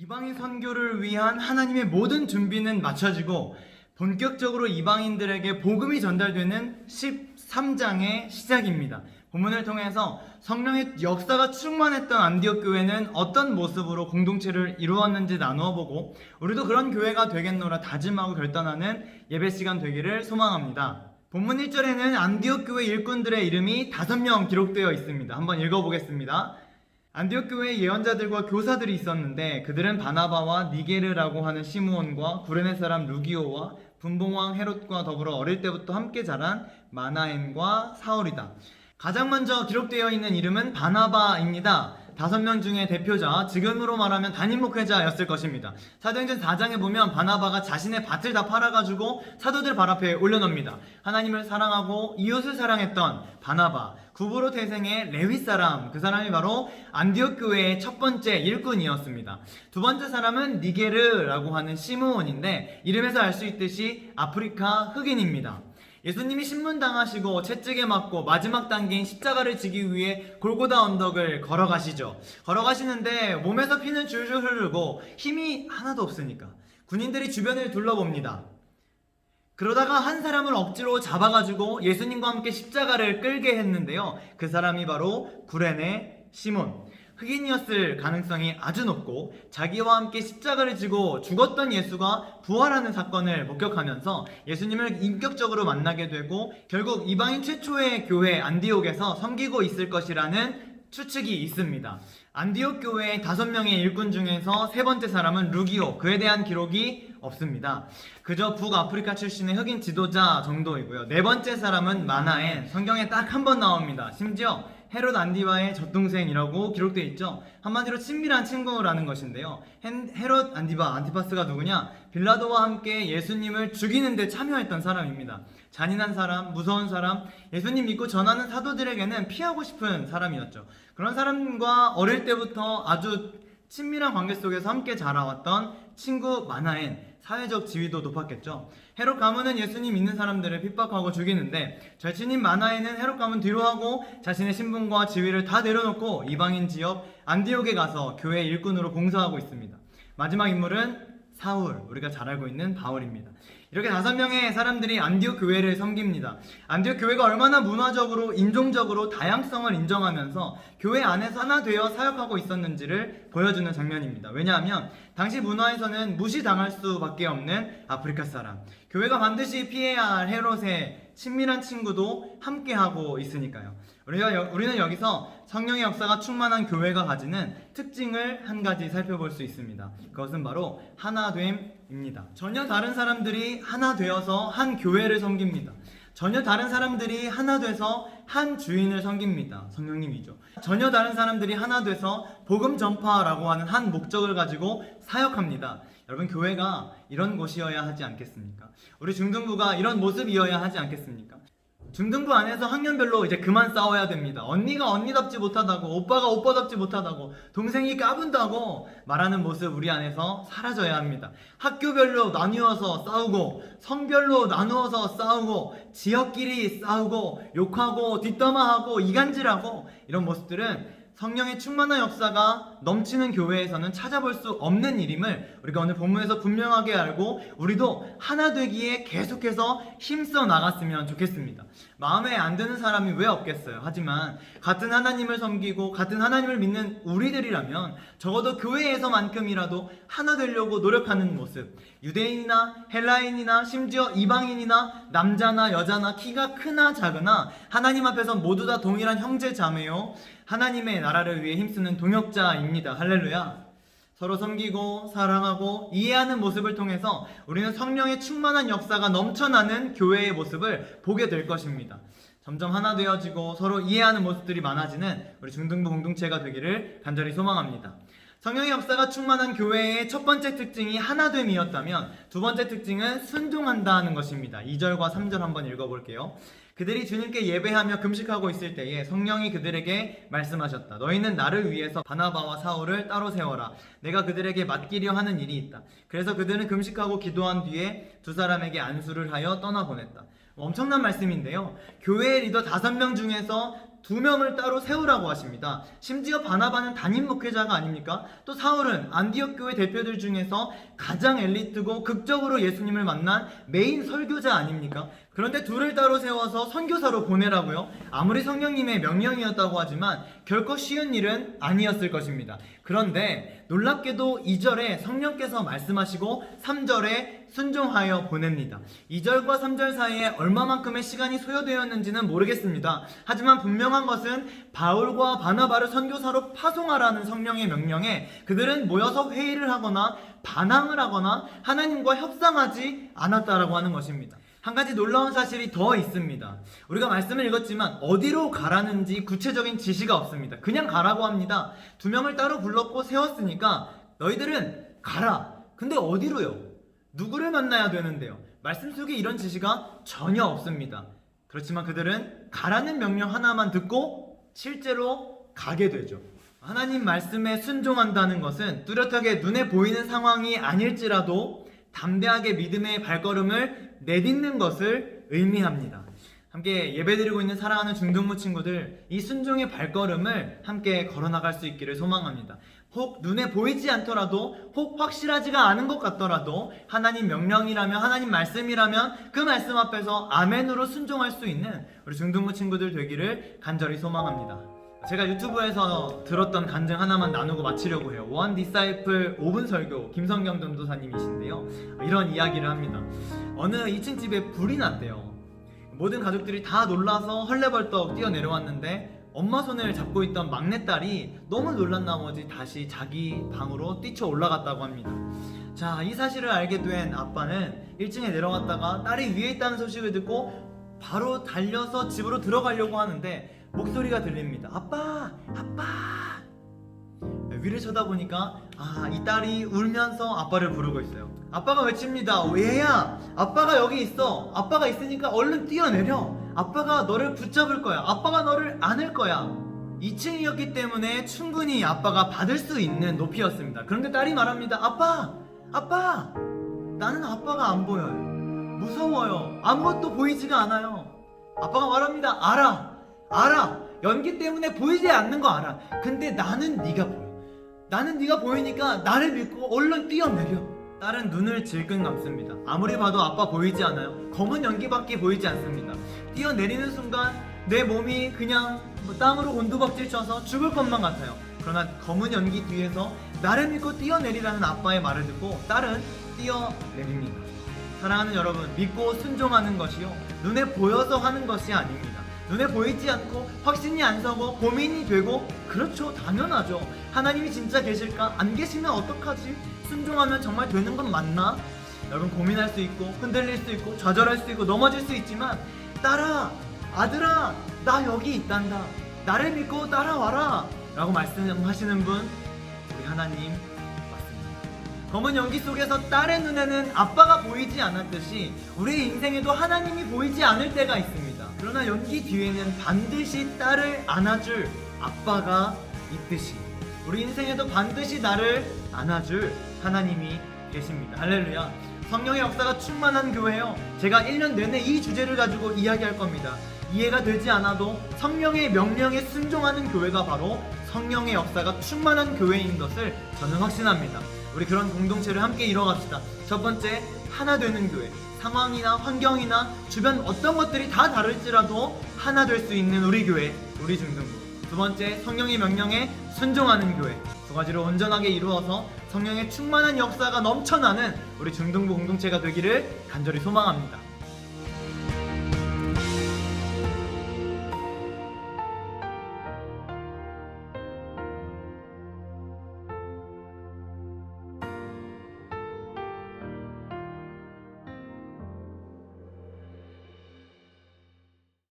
이방인 선교를 위한 하나님의 모든 준비는 마쳐지고 본격적으로 이방인들에게 복음이 전달되는 13장의 시작입니다. 본문을 통해서 성령의 역사가 충만했던 안디옥 교회는 어떤 모습으로 공동체를 이루었는지 나누어 보고 우리도 그런 교회가 되겠노라 다짐하고 결단하는 예배 시간 되기를 소망합니다. 본문 1절에는 안디옥 교회 일꾼들의 이름이 5명 기록되어 있습니다. 한번 읽어보겠습니다. 안디옥 교회에 예언자들과 교사들이 있었는데 그들은 바나바와 니게르라고 하는 시므온과 구레네 사람 루기오와 분봉왕 헤롯과 더불어 어릴 때부터 함께 자란 마나엔과 사울이다. 가장 먼저 기록되어 있는 이름은 바나바입니다. 5명 중에 대표자, 지금으로 말하면 담임 목회자였을 것입니다. 사도행전 4장에 보면 바나바가 자신의 밭을 다 팔아가지고 사도들 발 앞에 올려놓습니다. 하나님을 사랑하고 이웃을 사랑했던 바나바, 구브로 태생의 레위 사람, 그 사람이 바로 안디옥 교회의 첫 번째 일꾼이었습니다. 두 번째 사람은 니게르라고 하는 시므온인데 이름에서 알 수 있듯이 아프리카 흑인입니다. 예수님이 신문당하시고 채찍에 맞고 마지막 단계인 십자가를 지기 위해 골고다 언덕을 걸어가시죠. 걸어가시는데 몸에서 피는 줄줄 흐르고 힘이 하나도 없으니까 군인들이 주변을 둘러봅니다. 그러다가 한 사람을 억지로 잡아가지고 예수님과 함께 십자가를 끌게 했는데요. 그 사람이 바로 구레네 시몬. 흑인이었을 가능성이 아주 높고 자기와 함께 십자가를 지고 죽었던 예수가 부활하는 사건을 목격하면서 예수님을 인격적으로 만나게 되고 결국 이방인 최초의 교회 안디옥에서 섬기고 있을 것이라는 추측이 있습니다. 안디옥 교회의 5명의 일꾼 중에서 세 번째 사람은 루기오, 그에 대한 기록이 없습니다. 그저 북아프리카 출신의 흑인 지도자 정도이고요. 네 번째 사람은 마나엔, 성경에 딱 한 번 나옵니다. 심지어 헤롯 안디바의 젖동생이라고 기록되어 있죠. 한마디로 친밀한 친구라는 것인데요. 헤롯 안티파스가 누구냐? 빌라도와 함께 예수님을 죽이는 데 참여했던 사람입니다. 잔인한 사람, 무서운 사람, 예수님 믿고 전하는 사도들에게는 피하고 싶은 사람이었죠. 그런 사람과 어릴 때부터 아주 친밀한 관계 속에서 함께 자라왔던 친구 마나엔, 사회적 지위도 높았겠죠. 헤롯 가문은 예수님 믿는 사람들을 핍박하고 죽이는데 절친인 마나엔은 헤롯 가문 뒤로 하고 자신의 신분과 지위를 다 내려놓고 이방인 지역 안디옥에 가서 교회 일꾼으로 봉사하고 있습니다. 마지막 인물은 사울, 우리가 잘 알고 있는 바울입니다. 이렇게 5명의 사람들이 안디옥 교회를 섬깁니다. 안디옥 교회가 얼마나 문화적으로, 인종적으로 다양성을 인정하면서 교회 안에서 하나 되어 사역하고 있었는지를 보여주는 장면입니다. 왜냐하면 당시 문화에서는 무시당할 수밖에 없는 아프리카 사람, 교회가 반드시 피해야 할 헤롯의 친밀한 친구도 함께하고 있으니까요. 우리는 여기서 성령의 역사가 충만한 교회가 가지는 특징을 한 가지 살펴볼 수 있습니다. 그것은 바로 하나됨입니다. 전혀 다른 사람들이 하나 되어서 한 교회를 섬깁니다. 전혀 다른 사람들이 하나 돼서 한 주인을 섬깁니다. 성령님이죠. 전혀 다른 사람들이 하나 돼서 복음 전파라고 하는 한 목적을 가지고 사역합니다. 여러분, 교회가 이런 곳이어야 하지 않겠습니까? 우리 중등부가 이런 모습이어야 하지 않겠습니까? 중등부 안에서 학년별로 이제 그만 싸워야 됩니다. 언니가 언니답지 못하다고, 오빠가 오빠답지 못하다고, 동생이 까분다고 말하는 모습 우리 안에서 사라져야 합니다. 학교별로 나누어서 싸우고, 성별로 나누어서 싸우고, 지역끼리 싸우고, 욕하고, 뒷담화하고, 이간질하고, 이런 모습들은 성령의 충만한 역사가 넘치는 교회에서는 찾아볼 수 없는 일임을 우리가 오늘 본문에서 분명하게 알고 우리도 하나 되기에 계속해서 힘써 나갔으면 좋겠습니다. 마음에 안 드는 사람이 왜 없겠어요? 하지만 같은 하나님을 섬기고 같은 하나님을 믿는 우리들이라면 적어도 교회에서만큼이라도 하나 되려고 노력하는 모습, 유대인이나 헬라인이나 심지어 이방인이나 남자나 여자나 키가 크나 작으나 하나님 앞에서 모두 다 동일한 형제 자매요, 하나님의 나라를 위해 힘쓰는 동역자입니다. 할렐루야. 서로 섬기고 사랑하고 이해하는 모습을 통해서 우리는 성령의 충만한 역사가 넘쳐나는 교회의 모습을 보게 될 것입니다. 점점 하나 되어지고 서로 이해하는 모습들이 많아지는 우리 중등부 공동체가 되기를 간절히 소망합니다. 성령의 역사가 충만한 교회의 첫 번째 특징이 하나됨이었다면 두 번째 특징은 순종한다는 것입니다. 2절과 3절 한번 읽어볼게요. 그들이 주님께 예배하며 금식하고 있을 때에 성령이 그들에게 말씀하셨다. 너희는 나를 위해서 바나바와 사울을 따로 세워라. 내가 그들에게 맡기려 하는 일이 있다. 그래서 그들은 금식하고 기도한 뒤에 두 사람에게 안수를 하여 떠나보냈다. 엄청난 말씀인데요. 교회의 리더 5명 중에서 2명을 따로 세우라고 하십니다. 심지어 바나바는 담임 목회자가 아닙니까? 또 사울은 안디옥 교회 대표들 중에서 가장 엘리트고 극적으로 예수님을 만난 메인 설교자 아닙니까? 그런데 둘을 따로 세워서 선교사로 보내라고요? 아무리 성령님의 명령이었다고 하지만 결코 쉬운 일은 아니었을 것입니다. 그런데 놀랍게도 2절에 성령께서 말씀하시고 3절에 순종하여 보냅니다. 2절과 3절 사이에 얼마만큼의 시간이 소요되었는지는 모르겠습니다. 하지만 분명한 것은 바울과 바나바를 선교사로 파송하라는 성령의 명령에 그들은 모여서 회의를 하거나 반항을 하거나 하나님과 협상하지 않았다라고 하는 것입니다. 한 가지 놀라운 사실이 더 있습니다. 우리가 말씀을 읽었지만 어디로 가라는지 구체적인 지시가 없습니다. 그냥 가라고 합니다. 2명을 따로 불렀고 세웠으니까 너희들은 가라. 근데 어디로요? 누구를 만나야 되는데요? 말씀 속에 이런 지시가 전혀 없습니다. 그렇지만 그들은 가라는 명령 하나만 듣고 실제로 가게 되죠. 하나님 말씀에 순종한다는 것은 뚜렷하게 눈에 보이는 상황이 아닐지라도 담대하게 믿음의 발걸음을 내딛는 것을 의미합니다. 함께 예배드리고 있는 사랑하는 중등부 친구들, 이 순종의 발걸음을 함께 걸어나갈 수 있기를 소망합니다. 혹 눈에 보이지 않더라도, 혹 확실하지가 않은 것 같더라도 하나님 명령이라면, 하나님 말씀이라면 그 말씀 앞에서 아멘으로 순종할 수 있는 우리 중등부 친구들 되기를 간절히 소망합니다. 제가 유튜브에서 들었던 간증 하나만 나누고 마치려고 해요. 원 디사이플 5분 설교 김성경 전도사님이신데요, 이런 이야기를 합니다. 어느 2층 집에 불이 났대요. 모든 가족들이 다 놀라서 헐레벌떡 뛰어내려왔는데 엄마 손을 잡고 있던 막내딸이 너무 놀란 나머지 다시 자기 방으로 뛰쳐 올라갔다고 합니다. 자, 이 사실을 알게 된 아빠는 1층에 내려갔다가 딸이 위에 있다는 소식을 듣고 바로 달려서 집으로 들어가려고 하는데 목소리가 들립니다. 아빠! 아빠! 위를 쳐다보니까 이 딸이 울면서 아빠를 부르고 있어요. 아빠가 외칩니다. 얘야! 아빠가 여기 있어. 아빠가 있으니까 얼른 뛰어내려. 아빠가 너를 붙잡을 거야. 아빠가 너를 안을 거야. 2층이었기 때문에 충분히 아빠가 받을 수 있는 높이였습니다. 그런데 딸이 말합니다. 아빠! 아빠! 나는 아빠가 안 보여요. 무서워요. 아무것도 보이지가 않아요. 아빠가 말합니다. 알아. 연기 때문에 보이지 않는 거 알아. 근데 나는 네가 보여. 나는 네가 보이니까 나를 믿고 얼른 뛰어내려. 딸은 눈을 질끈 감습니다. 아무리 봐도 아빠 보이지 않아요. 검은 연기밖에 보이지 않습니다. 뛰어내리는 순간 내 몸이 그냥 땅으로 곤두박질 쳐서 죽을 것만 같아요. 그러나 검은 연기 뒤에서 나를 믿고 뛰어내리라는 아빠의 말을 듣고 딸은 뛰어내립니다. 사랑하는 여러분, 믿고 순종하는 것이요, 눈에 보여서 하는 것이 아닙니다. 눈에 보이지 않고 확신이 안 서고 고민이 되고, 그렇죠, 당연하죠. 하나님이 진짜 계실까? 안 계시면 어떡하지? 순종하면 정말 되는 건 맞나? 여러분, 고민할 수 있고 흔들릴 수 있고 좌절할 수 있고 넘어질 수 있지만, 딸아, 아들아, 나 여기 있단다. 나를 믿고 따라와라 라고 말씀하시는 분, 우리 하나님 맞습니다. 검은 연기 속에서 딸의 눈에는 아빠가 보이지 않았듯이 우리의 인생에도 하나님이 보이지 않을 때가 있습니다. 그러나 연기 뒤에는 반드시 딸을 안아줄 아빠가 있듯이 우리 인생에도 반드시 나를 안아줄 하나님이 계십니다. 할렐루야. 성령의 역사가 충만한 교회요, 제가 1년 내내 이 주제를 가지고 이야기할 겁니다. 이해가 되지 않아도 성령의 명령에 순종하는 교회가 바로 성령의 역사가 충만한 교회인 것을 저는 확신합니다. 우리 그런 공동체를 함께 이뤄갑시다. 첫 번째, 하나 되는 교회. 상황이나 환경이나 주변 어떤 것들이 다 다를지라도 하나 될 수 있는 우리 교회, 우리 중등부. 두 번째, 성령의 명령에 순종하는 교회. 두 가지를 온전하게 이루어서 성령의 충만한 역사가 넘쳐나는 우리 중등부 공동체가 되기를 간절히 소망합니다.